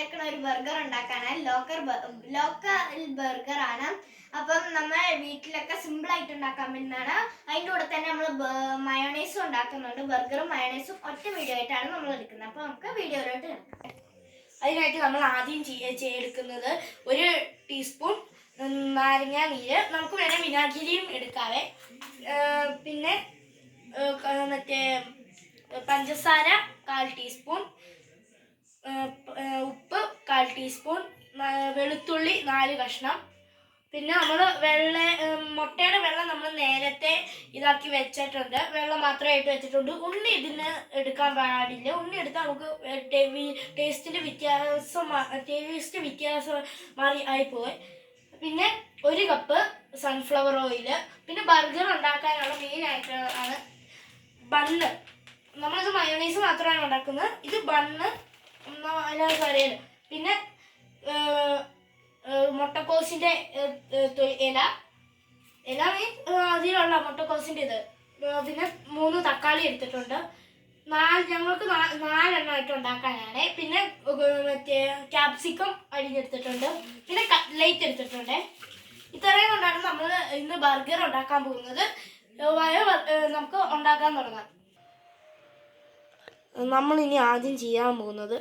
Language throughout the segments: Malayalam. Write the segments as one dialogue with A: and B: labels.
A: വന്നേക്കുന്ന ഒരു ബർഗർ ഉണ്ടാക്കാനാണ്. ലോക്കൽ ബർഗർ ആണ്. അപ്പം നമ്മൾ വീട്ടിലൊക്കെ സിമ്പിൾ ആയിട്ട് ഉണ്ടാക്കാൻ പറ്റുന്നതാണ്. അതിൻ്റെ കൂടെ തന്നെ നമ്മൾ മയോണൈസും ഉണ്ടാക്കുന്നുണ്ട്. ബർഗറും മയോണൈസും ഒറ്റ വീഡിയോ ആയിട്ടാണ് നമ്മൾ എടുക്കുന്നത്. അപ്പോൾ നമുക്ക് വീഡിയോയിലോട്ട് കിടക്കാം. അതിനായിട്ട് നമ്മൾ ആദ്യം എടുക്കുന്നത് 1 ടീസ്പൂൺ നാരങ്ങ നീര്. നമുക്ക് വേണേൽ വിനാഗിരിയും എടുക്കാവേ. പിന്നെ മറ്റേ പഞ്ചസാര 1/4 ടീസ്പൂൺ, ഉപ്പ് 1/4 ടീസ്പൂൺ, വെളുത്തുള്ളി 4 കഷ്ണം. പിന്നെ നമ്മൾ മുട്ടയുടെ വെള്ളം നമ്മൾ നേരത്തെ ഇതാക്കി വെച്ചിട്ടുണ്ട്. വെള്ളം മാത്രമായിട്ട് വെച്ചിട്ടുണ്ട്. ഉണ്ണി ഇതിന് എടുക്കാൻ പാടില്ല. ഉണ്ണി എടുത്താൽ നമുക്ക് ടേസ്റ്റ് വ്യത്യാസം മാറി ആയിപ്പോയി. പിന്നെ 1 കപ്പ് സൺഫ്ലവർ ഓയിൽ. പിന്നെ ബർഗർ ഉണ്ടാക്കാനുള്ള മെയിനായിട്ട് ആണ് ബണ്ണ്. നമ്മളിത് മയോണൈസ് മാത്രമാണ് ഉണ്ടാക്കുന്നത്. ഇത് ബണ്ണ് എല്ലാവർക്കും അറിയാലോ. പിന്നെ മുട്ടക്കോസിൻ്റെ ഇല അതിലുള്ള മുട്ടക്കോസിൻ്റെ ഇത്. പിന്നെ 3 തക്കാളി എടുത്തിട്ടുണ്ട്. ഞങ്ങൾക്ക് 4 എണ്ണമായിട്ട് ഉണ്ടാക്കാനാണ്. പിന്നെ മറ്റേ ക്യാപ്സിക്കം അരിഞ്ഞെടുത്തിട്ടുണ്ട്. പിന്നെ കട്ട്ലേറ്റ് എടുത്തിട്ടുണ്ട്. ഇത്രയും കൊണ്ടാണ് നമ്മൾ ഇന്ന് ബർഗർ ഉണ്ടാക്കാൻ പോകുന്നത്. നമുക്ക് ഉണ്ടാക്കാൻ തുടങ്ങാം. നമ്മളിനി ആദ്യം ചെയ്യാൻ പോകുന്നത്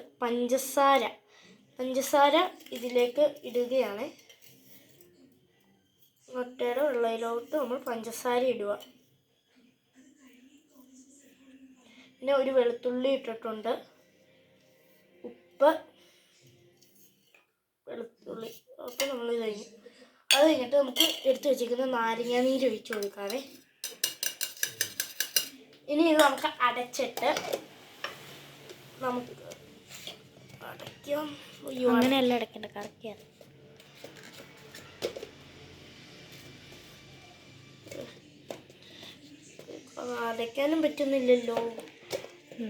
A: പഞ്ചസാര ഇതിലേക്ക് ഇടുകയാണ്. മുട്ടയുടെ വെള്ളയിലോട്ട് നമ്മൾ പഞ്ചസാര ഇടുക. പിന്നെ 1 വെളുത്തുള്ളി ഇട്ടിട്ടുണ്ട്. ഉപ്പ്, വെളുത്തുള്ളി ഒക്കെ നമ്മൾ കഴിഞ്ഞു. അത് കഴിഞ്ഞിട്ട് നമുക്ക് എടുത്തു വെച്ചിരിക്കുന്ന നാരങ്ങ നീര് ഒഴിച്ചു കൊടുക്കാവേ. ഇനി ഇത് നമുക്ക് അടച്ചിട്ട് നമുക്ക് അടയ്ക്കാം.
B: അങ്ങനെയല്ല അടയ്ക്കേണ്ട, കറക്റ്റ്
A: അടയ്ക്കാനും പറ്റുന്നില്ലല്ലോ.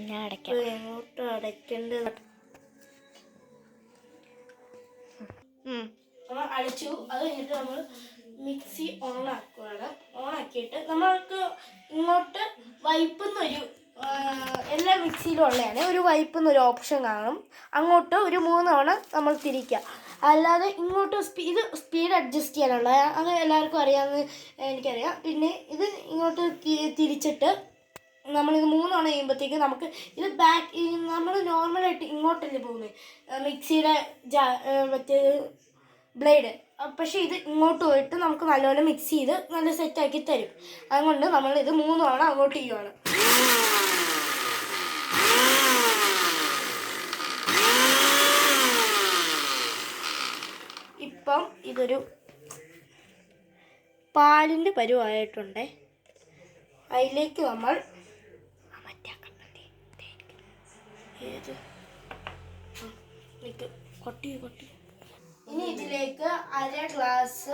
B: ഞാൻ അടയ്ക്കാം.
A: എങ്ങോട്ട് അടയ്ക്കേണ്ടത്? നമ്മൾ അടച്ചു. അത് കഴിഞ്ഞിട്ട് നമ്മൾ മിക്സി ഓണാക്കുകയാണ്. ഓണാക്കിയിട്ട് നമ്മൾക്ക് ഇങ്ങോട്ട് വൈപ്പെന്നൊരു എല്ലാ മിക്സിയിലും ഉള്ളതാണ്. ഒരു വൈപ്പെന്നൊരു ഓപ്ഷൻ കാണും. അങ്ങോട്ട് ഒരു 3 തവണ നമ്മൾ തിരിക്കുക. അല്ലാതെ ഇങ്ങോട്ട് ഇത് സ്പീഡ് അഡ്ജസ്റ്റ് ചെയ്യാനുള്ള അത് എല്ലാവർക്കും അറിയാമെന്ന് എനിക്കറിയാം. പിന്നെ ഇത് ഇങ്ങോട്ട് തിരിച്ചിട്ട് നമ്മളിത് 3 തവണ ചെയ്യുമ്പോഴത്തേക്ക് നമുക്ക് ഇത് നമ്മൾ നോർമലായിട്ട് ഇങ്ങോട്ടല്ലേ പോകുന്നത് മിക്സിയുടെ മറ്റേ ബ്ലേഡ്. പക്ഷേ ഇത് ഇങ്ങോട്ട് പോയിട്ട് നമുക്ക് നല്ലപോലെ മിക്സ് ചെയ്ത് നല്ല സെറ്റാക്കി തരും. അതുകൊണ്ട് നമ്മളിത് 3 തവണ അങ്ങോട്ട് ചെയ്യുവാണ്. ഇപ്പം ഇതൊരു പാലിൻ്റെ പരുവായിട്ടുണ്ട്. അതിലേക്ക് നമ്മൾ ഇനി ഇതിലേക്ക് 1/2 ഗ്ലാസ്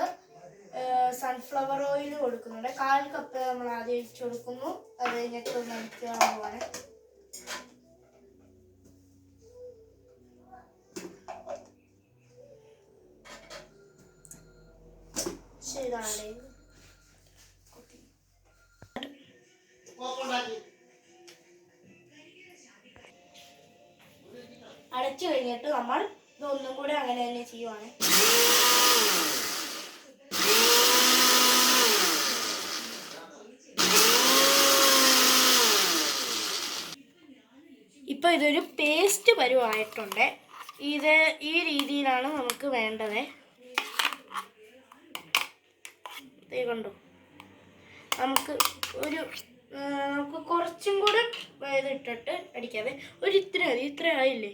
A: സൺഫ്ലവർ ഓയിൽ കൊടുക്കുന്നുണ്ട്. 1/4 കപ്പ് നമ്മൾ ആദ്യം ഒഴിച്ചു കൊടുക്കുന്നു. അത് കഴിഞ്ഞിട്ട് നനയ്ക്കാൻ പോവാണ്. ശരിയാണ്. അടച്ചു കഴിഞ്ഞിട്ട് നമ്മൾ ഇതൊന്നും കൂടെ അങ്ങനെ തന്നെ ചെയ്യുവാണ്. ഇപ്പൊ ഇതൊരു പേസ്റ്റ് പരുവായിട്ടുണ്ട്. ഇത് ഈ രീതിയിലാണ് നമുക്ക് വേണ്ടത്. കണ്ടോ, നമുക്ക് കുറച്ചും കൂടെ ഇതിട്ടിട്ട് അടിക്കാതെ ഇത്ര മതി. ഇത്ര ആയില്ലേ,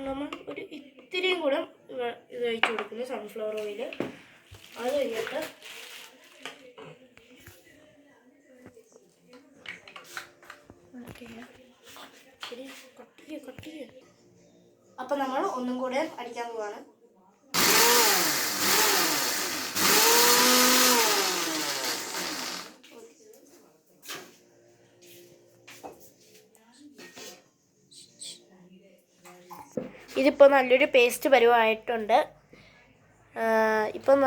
A: നമ്മൾ ഇത്തിരിയും കൂടെ ഇത് ഒഴിച്ചു കൊടുക്കുന്നു സൺഫ്ലവർ ഓയിൽ. അത് കഴിഞ്ഞിട്ട് അപ്പം നമ്മൾ ഒന്നും കൂടെ അടിക്കാൻ പോവാണ്. ഇതിപ്പോൾ നല്ലൊരു പേസ്റ്റ് പരുവായിട്ടുണ്ട്. ഇപ്പം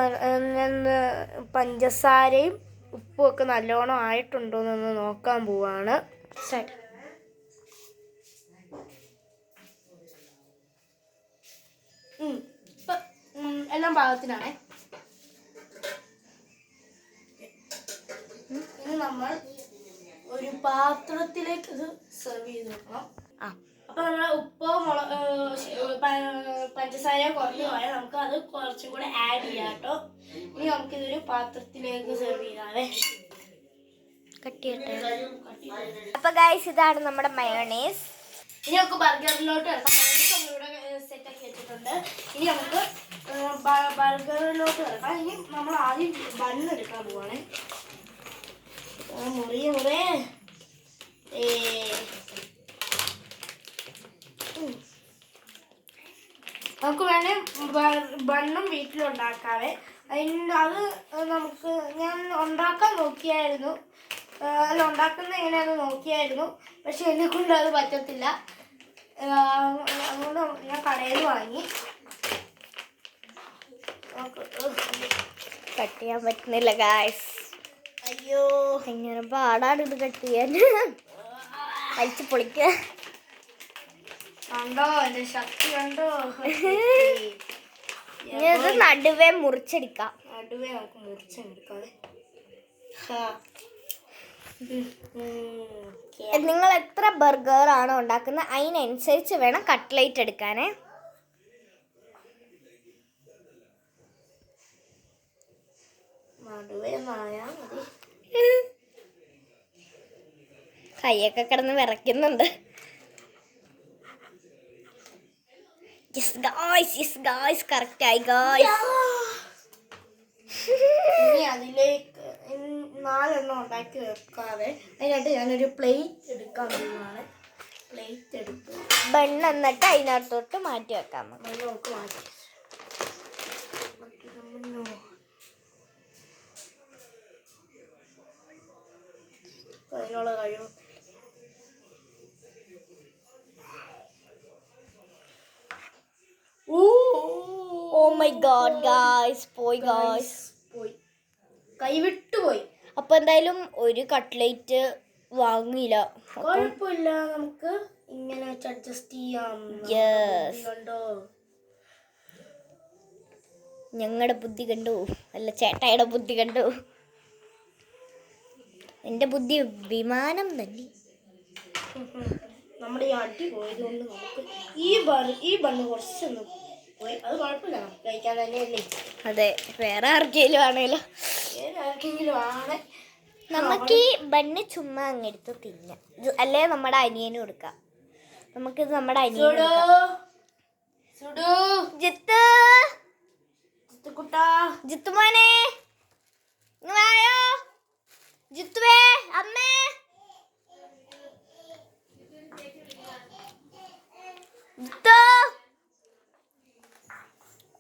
A: പഞ്ചസാരയും ഉപ്പും ഒക്കെ നല്ലോണം ആയിട്ടുണ്ടോ എന്നൊന്ന് നോക്കാൻ പോവാണ്. ഉപ്പെല്ലാം പാകത്തിനാണേ. ഇനി നമ്മൾ ഒരു പാത്രത്തിലേക്ക് ഇത് സെർവ് ചെയ്ത് വെക്കണം. അപ്പൊ നമ്മുടെ ഉപ്പോ പഞ്ചസാര കുറഞ്ഞു പോയാൽ നമുക്ക് അത് കുറച്ചും കൂടെ ആഡ് ചെയ്യാം കേട്ടോ. ഇനി നമുക്കിതൊരു പാത്രത്തിലേക്ക് സെർവ് ചെയ്യാവേ.
B: അപ്പൊ ഗൈസ് ഇതാണ് നമ്മുടെ മയോണൈസ്.
A: ഇനി നമുക്ക് ബർഗറിലോട്ട് കിടക്കാം. നമ്മളിവിടെ സെറ്റ് ആക്കി വെച്ചിട്ടുണ്ട്. ഇനി നമുക്ക് ബർഗറിലോട്ട് കിടക്കാം. ഇനി നമ്മൾ ആദ്യം ബണ്ണ് എടുക്കാൻ പോവാണേ. മുറിയെ നമുക്ക് വേണേ ബണ്ണും വീട്ടിലുണ്ടാക്കാവേ. അത് നമുക്ക് ഞാൻ ഉണ്ടാക്കാൻ നോക്കിയായിരുന്നു. അല്ല, ഉണ്ടാക്കുന്ന എങ്ങനെയാണെന്ന് നോക്കിയായിരുന്നു. പക്ഷെ എന്നെ കൊണ്ട് അത് പറ്റത്തില്ല. അതുകൊണ്ട് ഞാൻ കടയിൽ വാങ്ങി.
B: കട്ട് ചെയ്യാൻ പറ്റുന്നില്ല ഗൈസ്.
A: അയ്യോ,
B: എങ്ങനെ പാടാണ് ഇത് കട്ട് ചെയ്യാൻ. വലിച്ചു പൊളിക്കാൻ
A: കണ്ടോ എന്റെ ശക്തി കണ്ടോ.
B: ഇത് നടുവേ മുറിച്ചെടുക്കാം.
A: നടുവേ നമുക്ക് മുറിച്ചെടുക്കാതെ.
B: നിങ്ങൾ എത്ര ബർഗർ ആണോ ഉണ്ടാക്കുന്നത് അതിനനുസരിച്ച് വേണം കട്ട്ലേറ്റ് എടുക്കാനേ.
A: നടുവേ നായാ മതി.
B: കൈയൊക്കെ കിടന്ന് വിറയ്ക്കുന്നുണ്ട്. കറക്റ്റ് ആയി ഗായ്സ്.
A: ഇനി അതിലേക്ക് 4 ഉണ്ടാക്കി വെക്കാതെ അതിനായിട്ട് ഞാനൊരു പ്ലേറ്റ് എടുക്കാൻ പോവുകയാണ്. പ്ലേറ്റ് എടുത്ത്
B: ബണ്ണ് എന്നിട്ട് അതിനകത്തോട്ട് മാറ്റി വെക്കാം.
A: നമുക്ക് മാറ്റി അതിനുള്ള കഴിവ്.
B: ഓ മൈ ഗോഡ് ഗായ്സ്, പോയി ഗായ്സ്,
A: പോയി, കൈവിട്ടുപോയി.
B: അപ്പൊ എന്തായാലും ഒരു കട്ട്ലേറ്റ് വാങ്ങിയില്ല.
A: കുഴപ്പമില്ല, നമുക്ക് ഇങ്ങനെ വെച്ച് അഡ്ജസ്റ്റ് ചെയ്യാം. കണ്ടോ,
B: ഞങ്ങളുടെ ബുദ്ധി കണ്ടു. അല്ല, ചേട്ടായുടെ ബുദ്ധി കണ്ടു. എന്റെ ബുദ്ധി വിമാനം തന്നെ.
A: നമ്മുടെ ഈ അടി പോയത് കൊണ്ട് നമുക്ക് ഈ ബണ്ണ് കുറച്ചൊന്നും പോയി. അത് കുഴപ്പമില്ല, കഴിക്കാൻ തന്നെയല്ലേ.
B: അതെ, വേറെ ആർക്കെങ്കിലും ആണേലോ.
A: ആർക്കെങ്കിലും ആണ്.
B: നമുക്ക് ഈ ബണ്ണ് ചുമ്മാ അങ്ങെടുത്ത് തിന്നാം. അല്ലേ നമ്മുടെ അനിയനും കൊടുക്കാം. നമുക്കിത് നമ്മുടെ അനിയനും ജിത്തുമോനെ വായോ. ജിത്തുവേ, അമ്മേ,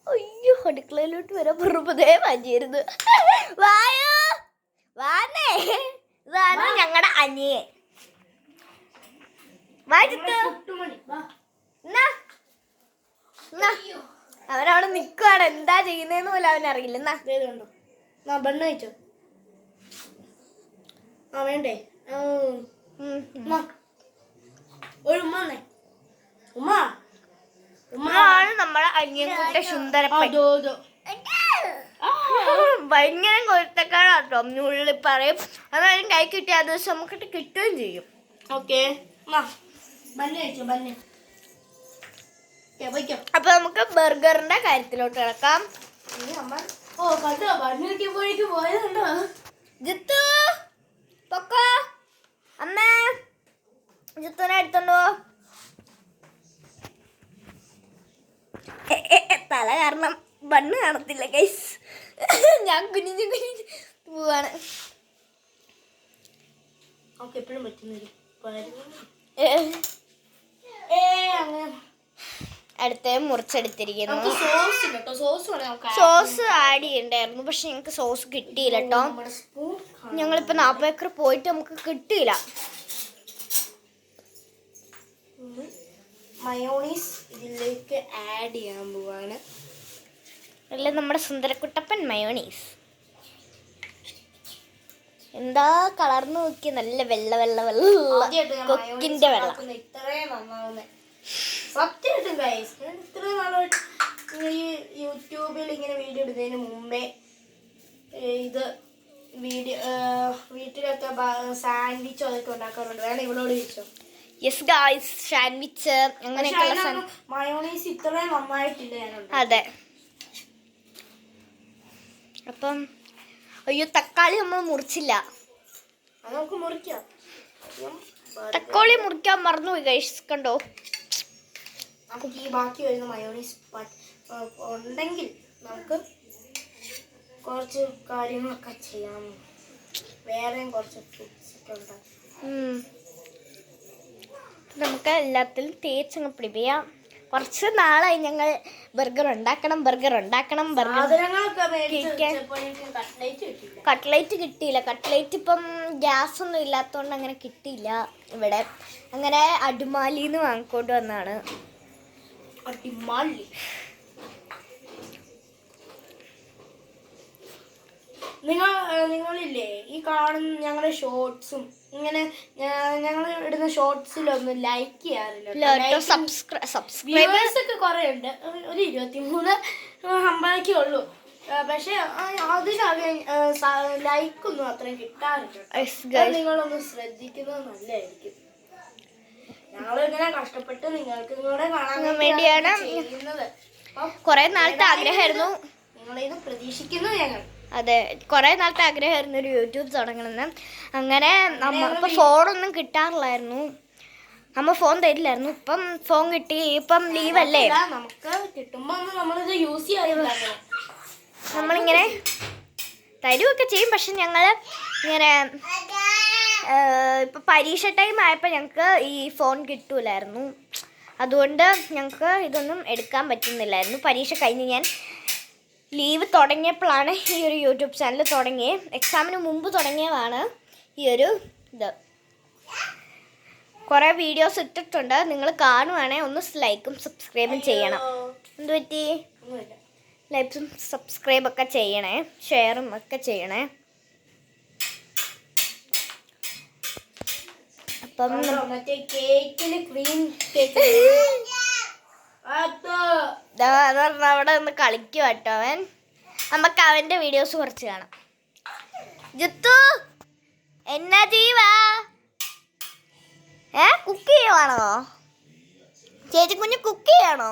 B: അയ്യോ, അടുക്കളയിലോട്ട് വരാൻ പുറപ്പതേ മാറ്റിയിരുന്നു. വായോ, വാനേ, ഇതാണ് ഞങ്ങളുടെ അനിയൻ. അവനവിടെ നിക്കുവാണ്, എന്താ ചെയ്യുന്നതെന്ന് പോലും അവനറിയില്ല.
A: എന്നാ ബണ്ണ് കഴിച്ചോ. ആ വേണ്ടേ, ഒരു ഉമ്മ
B: ഉമ്മാണ് നമ്മളെ അനിയൻകുട്ട സുന്ദരപ്പൻ. ഭയങ്കര കൊഴുത്തക്കാരാട്ടോ. ഉള്ളിൽ പറയും അതായത് കൈ കിട്ടിയ ആ ദിവസം നമുക്കിട്ട് കിട്ടുകയും ചെയ്യും.
A: ഓക്കെ, ബണ്ണ് കഴിച്ചോ, ബണ്ണ്.
B: അപ്പൊ നമുക്ക് ബർഗറിന്റെ കാര്യത്തിലോട്ട് കിടക്കാം.
A: ബണ്ണ് കിട്ടിയപ്പോഴേക്കും പോയതുണ്ടോ.
B: ജിത്തു പൊക്കോ, അമ്മ ജിത്തുനെ എടുത്തോണ്ടോ. തല കാരണം ബണ്ണ് കാണത്തില്ല ഗൈസ്. ഞാൻ കുനിഞ്ഞു പോവാണ്.
A: എപ്പോഴും പറ്റുന്നൊരു
B: അടുത്ത മുറിച്ചെടുത്തിരിക്കുന്നു.
A: സോസ്
B: ആഡ് ചെയ്യണ്ടായിരുന്നു, പക്ഷെ ഞങ്ങൾക്ക് സോസ് കിട്ടിയില്ല കേട്ടോ. ഞങ്ങളിപ്പോ 40 ഏക്കർ പോയിട്ട് നമുക്ക് കിട്ടിയില്ല.
A: മയോണീസ് ഇതിലേക്ക് ആഡ് ചെയ്യാൻ പോവാണ്.
B: അല്ല, നമ്മുടെ സുന്ദരക്കുട്ടപ്പൻ മയോണീസ്. എന്താ കളർന്ന് നോക്കി, നല്ല വെള്ള വെള്ള വെള്ള കൊക്കിന്റെ വെള്ളം.
A: ഇത്രയും നന്നാവുന്നേ സത്യമായിട്ടും ഗൈസ്. ഞാൻ ഇത്രയും നാളായിട്ട് ഈ യൂട്യൂബിൽ ഇങ്ങനെ വീഡിയോ ഇടുന്നതിന് മുമ്പേ ഇത് വീട്ടിലൊക്കെ സാൻഡ്വിച്ചോ അതൊക്കെ ഉണ്ടാക്കാറുണ്ട്. വേണം ഇവളോട് ചോദിച്ചോ.
B: യെസ് ഗായ്സ്, സാൻഡ്വിച്ച് അങ്ങനെയൊക്കെയുള്ള
A: മയോണൈസ് ഇത്രയും നന്നായിട്ടില്ല ഞാൻ.
B: അതെ. അപ്പം അയ്യോ, തക്കാളി നമ്മൾ മുറിച്ചില്ല.
A: അത് നമുക്ക് മുറിക്കാം.
B: തക്കാളി മുറിക്കാൻ മറന്നുപോയി ഗൈസ്. കണ്ടോ,
A: നമുക്ക് ഈ ബാക്കി വരുന്ന മയോണൈസ് ഉണ്ടെങ്കിൽ നമുക്ക് കുറച്ച് കാര്യങ്ങളൊക്കെ ചെയ്യാം. വേറെയും കുറച്ച് ഫുഡ്സ് ഒക്കെ ഉണ്ടാകും.
B: നമുക്ക് എല്ലാത്തിലും തേച്ചങ്ങ് പിടിപ്പിക്കാം. കുറച്ച് നാളായി ഞങ്ങൾ ബർഗർ ഉണ്ടാക്കണം. കട്ട്ലേറ്റ് കിട്ടിയില്ല. കട്ട്ലേറ്റ് ഇപ്പം ഗ്യാസ് ഒന്നും ഇല്ലാത്തതുകൊണ്ട് അങ്ങനെ കിട്ടിയില്ല ഇവിടെ. അങ്ങനെ അടിമാലിന്ന് വാങ്ങിക്കൊണ്ട് വന്നാണ്.
A: അടിമാലി. നിങ്ങളില്ലേ ഈ കാണുന്ന ഞങ്ങളുടെ ഷോർട്സും ഇങ്ങനെ ഞങ്ങൾ ഇടുന്ന ഷോർട്സിലൊന്നും ലൈക്ക് ചെയ്യാറില്ല. സബ്സ്ക്രൈബേഴ്സ് ഒക്കെ കുറെ ഉണ്ട്. ഒരു 23 50 ഉള്ളൂ. പക്ഷെ അതിനകം ലൈക്കൊന്നും അത്രയും കിട്ടാറില്ല. നിങ്ങളൊന്ന് ശ്രദ്ധിക്കുന്നത് നല്ലതായിരിക്കും. ഞങ്ങളിങ്ങനെ കഷ്ടപ്പെട്ട് നിങ്ങൾക്ക് കൂടെ കാണാൻ വേണ്ടിയാണ് ചെയ്യുന്നത്.
B: കുറെ നാളത്തെ ആഗ്രഹമായിരുന്നു.
A: നിങ്ങളിത് പ്രതീക്ഷിക്കുന്നു ഞങ്ങൾ.
B: അതെ, കുറെ നാളത്തെ ആഗ്രഹമായിരുന്നു ഒരു യൂട്യൂബ് തുടങ്ങണമെന്ന്. അങ്ങനെ നമ്മ ഫോണൊന്നും കിട്ടാറില്ലായിരുന്നു. നമ്മ ഫോൺ തരില്ലായിരുന്നു. ഇപ്പം ഫോൺ കിട്ടി. ഇപ്പം ലീവല്ലേ,
A: നമുക്ക് കിട്ടുമ്പോ നമ്മളിത് യൂസ് ചെയ്യാറില്ല.
B: നമ്മളിങ്ങനെ തരുമൊക്കെ ചെയ്യും. പക്ഷെ ഞങ്ങൾ ഇങ്ങനെ ഇപ്പം പരീക്ഷ ടൈം ആയപ്പോൾ ഞങ്ങൾക്ക് ഈ ഫോൺ കിട്ടൂലായിരുന്നു. അതുകൊണ്ട് ഞങ്ങൾക്ക് ഇതൊന്നും എടുക്കാൻ പറ്റുന്നില്ലായിരുന്നു. പരീക്ഷ കഴിഞ്ഞ് ഞാൻ ലീവ് തുടങ്ങിയപ്പോഴാണ് ഈ ഒരു യൂട്യൂബ് ചാനൽ തുടങ്ങിയത്. എക്സാമിന് മുമ്പ് തുടങ്ങിയതാണ് ഈ ഒരു ഇത്. കുറേ വീഡിയോസ് ഇട്ടിട്ടുണ്ട്. നിങ്ങൾ കാണുവാണെങ്കിൽ ഒന്ന് ലൈക്കും സബ്സ്ക്രൈബും ചെയ്യണം. എന്ത് പറ്റി? ലൈക്കും സബ്സ്ക്രൈബൊക്കെ ചെയ്യണേ, ഷെയറും ഒക്കെ ചെയ്യണേ. അപ്പം അവിടെ ഒന്ന് കളിക്കും കേട്ടോ അവൻ. നമുക്ക് അവൻ്റെ വീഡിയോസ് കുറച്ച് കാണാം. ജിത്തു എന്നാ ജീവാ? കുക്ക് ചെയ്യുവാണോ ചേച്ചി? കുഞ്ഞ് കുക്ക് ചെയ്യണോ?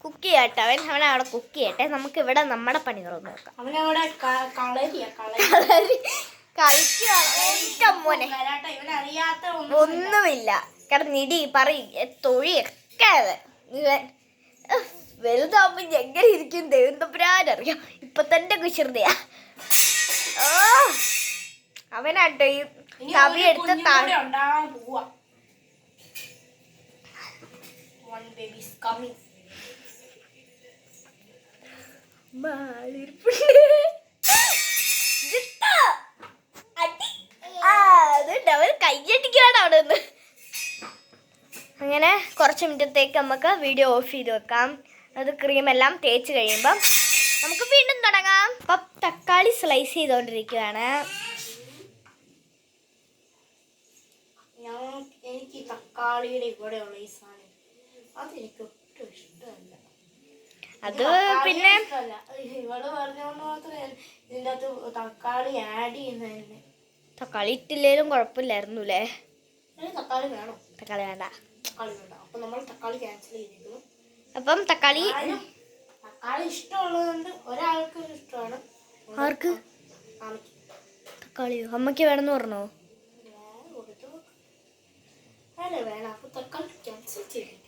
B: കുക്ക് ചെയ്യട്ടെ അവൻ അവിടെ കുക്ക് ചെയ്യട്ടെ. നമുക്ക് ഇവിടെ നമ്മുടെ പണികളൊന്നും നോക്കാം.
A: അവനവിടെ
B: മോനെ ഒന്നുമില്ല. കിടന്നിടി പറയും തൊഴിയൊക്കെ ഇവൻ വലുതാവുമ്പോ എങ്ങനെ ഇരിക്കും ദൈവം തമ്പുരാനറിയാം. ഇപ്പൊ തന്നെ കുശൃതയാ. അവനാട്ടോ ഈ തവി എടുത്ത് അവൻ കയ്യടിക്കാണ് അവിടെ നിന്ന്. അങ്ങനെ കുറച്ച് മിനിറ്റത്തേക്ക് നമുക്ക് വീഡിയോ ഓഫ് ചെയ്ത് വെക്കാം. അത് ക്രീമെല്ലാം തേച്ച് കഴിയുമ്പം നമുക്ക് വീണ്ടും തുടങ്ങാം. അപ്പം തക്കാളി സ്ലൈസ് ചെയ്തുകൊണ്ടിരിക്കുകയാണ്.
A: എനിക്ക് തക്കാളിയുടെ ഇവിടെയുള്ള ഈ സാധനം അതെനിക്ക് ഒട്ടും ഇഷ്ടമല്ല.
B: അത് പിന്നെ
A: ഇവള് പറഞ്ഞോണ്ട് മാത്രമേ ഇതിൻ്റെ അകത്ത് തക്കാളി ആഡ് ചെയ്യുന്നതന്നെ.
B: തക്കാളി ഇട്ടില്ലേലും കുഴപ്പമില്ലായിരുന്നു അല്ലേ?
A: തക്കാളി വേണോ?
B: തക്കാളി വേണ്ട.
A: അപ്പം നമ്മൾ തക്കാളി ക്യാൻസൽ ചെയ്തിരിക്കുന്നു.
B: അപ്പം തക്കാളി
A: ഇഷ്ടമുള്ളതുകൊണ്ട് ഒരാൾക്ക് ഇഷ്ടമാണ്.
B: ആർക്ക്? തക്കാളിയോ? അമ്മയ്ക്ക് വേണമെന്ന് പറഞ്ഞോ?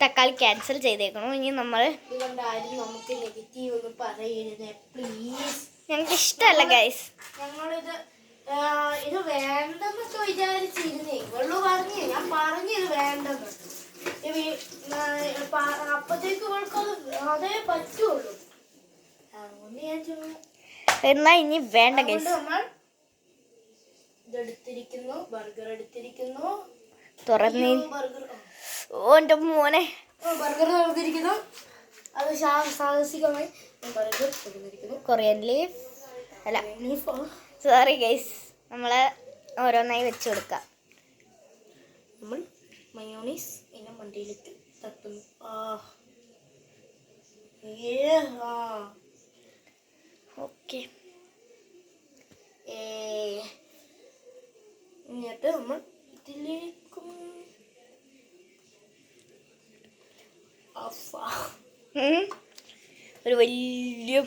B: തക്കാളി ക്യാൻസൽ ചെയ്തേക്കണു. ഇനി നമ്മൾ
A: നമുക്ക് നെഗറ്റീവ് ഒന്നും പറയരുത് പ്ലീസ്.
B: ഞങ്ങൾക്ക് ഇഷ്ടമല്ല ഗൈസ്.
A: ഞങ്ങളിത് ഇത് വേണ്ടെന്നൊക്കെ വിചാരിച്ചിരുന്നേ. ഇവള് പറഞ്ഞേ, ഞാൻ പറഞ്ഞു ഇത് വേണ്ടെന്ന്. അപ്പത്തേക്ക് ഇവൾക്ക് അതേ പറ്റുള്ളൂ. അതുകൊണ്ട് ഞാൻ
B: എന്നാ ഇനി വേണ്ട ഗൈസ്.
A: നമ്മൾ ഇതെടുത്തിരിക്കുന്നു, ബർഗർ എടുത്തിരിക്കുന്നു.
B: തുറന്നി ഓന്റെ മോനെ
A: ബർഗർ തുറന്നിരിക്കുന്നു. അത് സാഹസികമായി ബർഗർ തുറന്നിരിക്കുന്നു.
B: കൊറിയൻ ലീഫ് അല്ല, സോറി ഗൈസ്. നമ്മൾ ഓരോന്നായി വെച്ച് കൊടുക്കാം.
A: നമ്മൾ മയോണൈസ് ഇങ്ങനെ മണ്ടിയിലേക്ക് തട്ടുന്നു. ആ
B: ഓക്കെ.
A: എന്നിട്ട് നമ്മൾ ഇതിലേക്കും
B: ഒരു വലിയ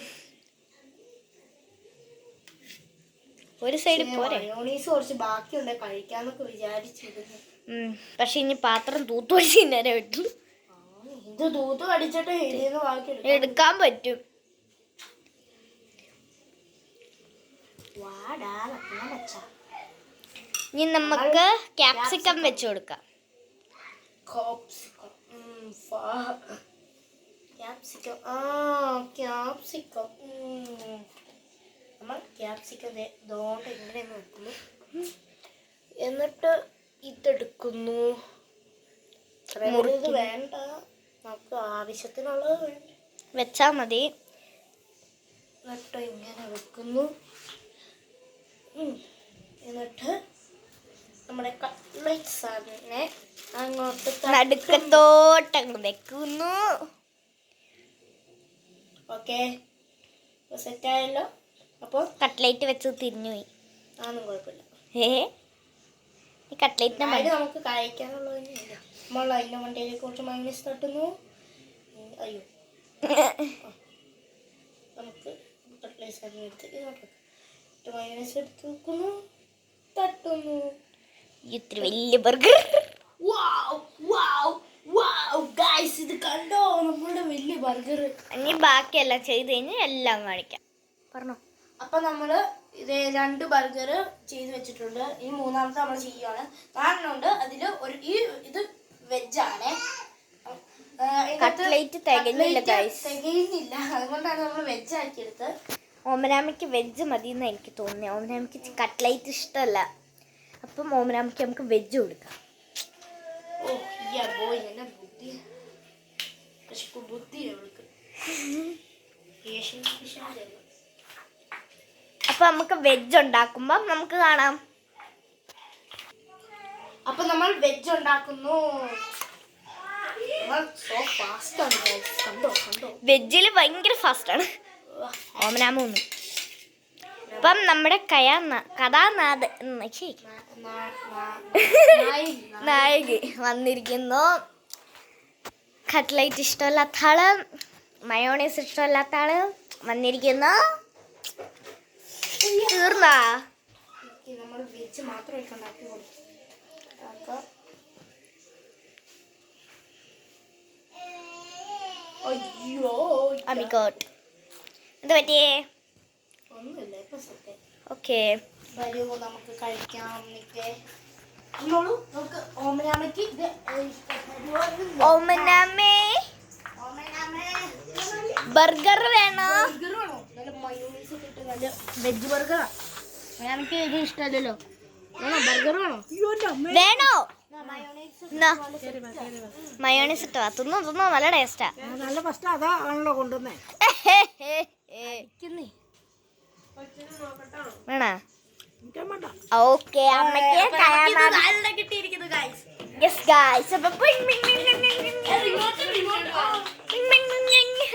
B: ഒരു സൈഡ് പോരെ.
A: മയോണീസ് കുറച്ച് ബാക്കിയുണ്ട് കഴിക്കാന്നൊക്കെ വിചാരിച്ചിരുന്നു.
B: പക്ഷെ ഇനി പാത്രം തൂത്തുവടിച്ച് നേരെ വിട്ടു.
A: ഇത് തൂത്ത് കടിച്ചിട്ട് ഇതിന്ന് ബാക്കി
B: എടുക്കാൻ പറ്റും. ഇനി നമുക്ക് ക്യാപ്സിക്കം വെച്ച് കൊടുക്കാം.
A: ക്യാപ്സിക്കം നമ്മൾ ക്യാപ്സിക്കം ഇതോണ്ട് ഇങ്ങനെ വെക്കുന്നു. എന്നിട്ട് ഇതെടുക്കുന്നു. ഇത് വേണ്ട, നമുക്ക് ആവശ്യത്തിനുള്ളത്
B: വെച്ചാ മതി.
A: എന്നിട്ട് ഇങ്ങനെ വെക്കുന്നു. എന്നിട്ട് നമ്മുടെ കട്ട്ലറ്റ്സ് അതിനെ അങ്ങോട്ട്
B: നടുക്കത്തോട്ടങ്ങ് വെക്കുന്നു.
A: ഓക്കെ, സെറ്റായല്ലോ. അപ്പോൾ
B: കട്ട്ലേറ്റ് വെച്ച് തിരിഞ്ഞുപോയി.
A: അതൊന്നും കുഴപ്പമില്ല.
B: ഈ കട്ട്ലേറ്റിനെ
A: നമുക്ക് കഴിക്കാനുള്ളത് തന്നെയല്ല. നമ്മൾ അതിൻ്റെ വണ്ടിയിലേക്ക് കുറച്ച് മൈനസ് തട്ടുന്നു. അയ്യോ, നമുക്ക് കട്ട്ലേറ്റ്സ് എടുത്ത് ഇങ്ങോട്ട് മൈനസ് എടുത്ത് വെക്കുന്നു, തട്ടുന്നു.
B: ഇത്ര വലിയ ബർഗർ.
A: ഇത് കണ്ടോ നമ്മളുടെ വലിയ ബർഗർ.
B: ഇനി ബാക്കിയെല്ലാം ചെയ്ത് കഴിഞ്ഞ് എല്ലാം കാണിക്കാം. പറഞ്ഞോ.
A: അപ്പൊ നമ്മള് ഇത് 2 ബർഗർ ചെയ്ത് വെച്ചിട്ടുണ്ട്. ഈ മൂന്നാമത്തെ നമ്മൾ ചെയ്യുകയാണ്. കാണുന്നുണ്ട് അതില് ഇത് വെജാണ്.
B: Cutlet തികഞ്ഞില്ല guys.
A: തികയുന്നില്ല, അതുകൊണ്ടാണ് നമ്മൾ വെജ് ആക്കിയെടുത്ത്.
B: ഓമനാമയ്ക്ക് വെജ് മതി എന്ന് എനിക്ക് തോന്നി. ഓമനാമയ്ക്ക് കട്ട്ലേറ്റ് ഇഷ്ടമല്ല. അപ്പം ഓമനാമയ്ക്ക് നമുക്ക് വെജ് കൊടുക്കാം. അപ്പൊ നമുക്ക് വെജ് ഉണ്ടാക്കുമ്പോ നമുക്ക് കാണാം.
A: അപ്പൊ നമ്മൾ വെജ് ഉണ്ടാക്കുന്നു.
B: വെജില് ഭയങ്കര ഫാസ്റ്റാണ് ഓമനാമ ഒന്നും. അപ്പം നമ്മുടെ നായകി വന്നിരിക്കുന്നു. കട്ട്ലൈറ്റ് ഇഷ്ടമല്ലാത്ത ആള്, മയോണൈസ് ഇഷ്ടമല്ലാത്ത ആള് വന്നിരിക്കുന്നു. തീർന്നാ?
A: നമ്മൾ വെജ് മാത്രമായിട്ട് ഉണ്ടാക്കി കൊടുക്കും. അയ്യോ,
B: എന്ത് പറ്റിയേ?
A: ഒന്നുമില്ല, ഇപ്പൊ സെറ്റ്.
B: ഓക്കെ,
A: വരൂ നമുക്ക് കഴിക്കാം. നമുക്ക് ഓമനാമയ്ക്ക് ഇത്
B: ഓമനാമേ ബർഗർ വേണോ?
A: വെജ് ബർഗറാ. എനിക്ക് ഇത് ഇഷ്ടമല്ലല്ലോ. ബർഗർ വേണോ?
B: വേണോ? മയോണൈസ് ഇട്ടോ? തിന്നോ നല്ല ടേസ്റ്റാ.
A: നല്ല ഫസ്റ്റ് അതാ ആണല്ലോ കൊണ്ടുവന്നേ.
B: വേണോ? ഓക്കെ, അമ്മയ്ക്ക്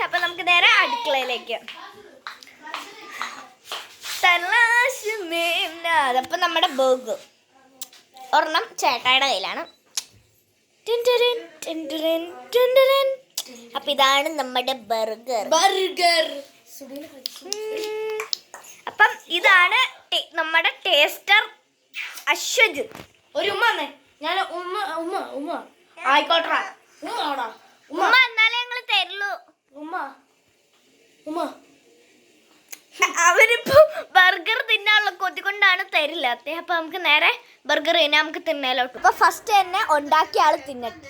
B: അപ്പൊ നമുക്ക് നേരെ അടുക്കളയിലേക്ക്. അതപ്പൊ നമ്മുടെ ബർഗർ ഒരെണ്ണം ചേട്ടായുടെ കയ്യിലാണ്. അപ്പൊ ഇതാണ് നമ്മുടെ ബർഗർ. അപ്പം ഇതാണ് നമ്മുടെ ടേസ്റ്റർ അശ്വജ്.
A: ഒരു ഉമ്മ ഞാൻ ഉമ്മ ആയിക്കോട്ടെ.
B: ഉമ്മ എന്നാലേ ഞങ്ങള് തരുള്ളൂ.
A: ഉമ്മ
B: അവരിപ്പോ ബർഗർ തിന്നാനുള്ള കൊതി കൊണ്ടാണ് തരില്ലാത്ത. അപ്പൊ നമുക്ക് നേരെ ബർഗർ കഴിഞ്ഞാൽ നമുക്ക് തിന്നാലോട്ട്. അപ്പൊ ഫസ്റ്റ് തന്നെ ഉണ്ടാക്കിയ ആള് തിന്നട്ടെ.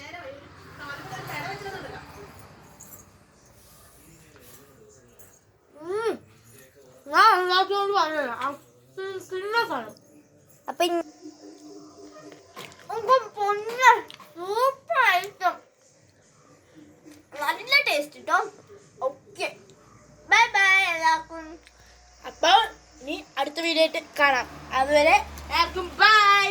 B: അപ്പൊ സൂപ്പർ നല്ല ടേസ്റ്റ് കേട്ടോ. ഓക്കെ, ബൈ ബൈ എല്ലാവർക്കും.
A: അപ്പോൾ ഇനി അടുത്ത വീഡിയോ ആയിട്ട് കാണാം. അതുവരെ എല്ലാവർക്കും ബൈ.